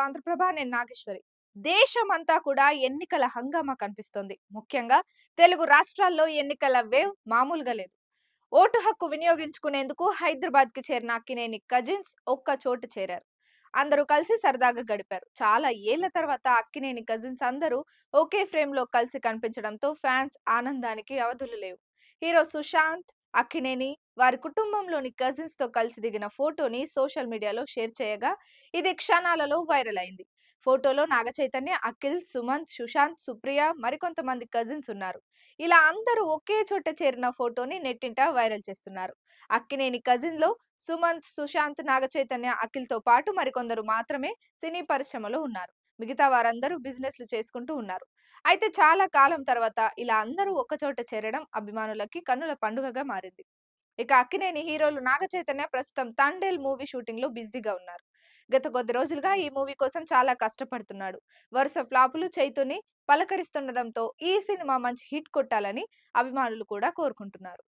ఆంధ్రప్రభ. నేను నాగేశ్వరి. దేశమంతా కూడా ఎన్నికల హంగామా కనిపిస్తోంది. ముఖ్యంగా తెలుగు రాష్ట్రాల్లో ఎన్నికల వేవ్ మామూలుగా లేదు. ఓటు హక్కు వినియోగించుకునేందుకు హైదరాబాద్‌కి చేరిన అక్కినేని కజిన్స్ ఒక్క చోట చేరారు. అందరూ కలిసి సరదాగా గడిపారు. చాలా ఏళ్ల తర్వాత అక్కినేని కజిన్స్ అందరూ ఒకే ఫ్రేమ్‌లో కలిసి కనిపించడంతో ఫ్యాన్స్ ఆనందానికి అవధులు లేవు. హీరో సుశాంత్, అక్కినేని వారి కుటుంబంలోని కజిన్స్‌తో కలిసి దిగిన ఫోటోని సోషల్ మీడియాలో షేర్ చేయగా ఇది క్షణాలలో వైరల్ అయింది. ఫోటోలో నాగచైతన్య, అఖిల్, సుమంత్, సుశాంత్, సుప్రియ మరికొంతమంది కజిన్స్ ఉన్నారు. ఇలా అందరూ ఒకే చోట చేరిన ఫోటోని నెట్టింట వైరల్ చేస్తున్నారు. అక్కినేని కజిన్‌లో సుమంత్, సుశాంత్, నాగచైతన్య, అఖిల్‌తో పాటు మరికొందరు మాత్రమే సినీ పరిశ్రమలో ఉన్నారు. మిగతా వారందరూ బిజినెస్‌లు చేసుకుంటూ ఉన్నారు. అయితే చాలా కాలం తర్వాత ఇలా అందరూ ఒక్కచోట చేరడం అభిమానులకి కన్నుల పండుగగా మారింది. ఇక అక్కినేని హీరోలు నాగచైతన్య ప్రస్తుతం 'తండేల్' మూవీ షూటింగ్‌లో బిజీగా ఉన్నారు. గత కొద్ది రోజులుగా ఈ మూవీ కోసం చాలా కష్టపడుతున్నాడు. వరుస ఫ్లాపులు చైతూని పలకరిస్తుండడంతో ఈ సినిమా మంచి హిట్ కొట్టాలని అభిమానులు కూడా కోరుకుంటున్నారు.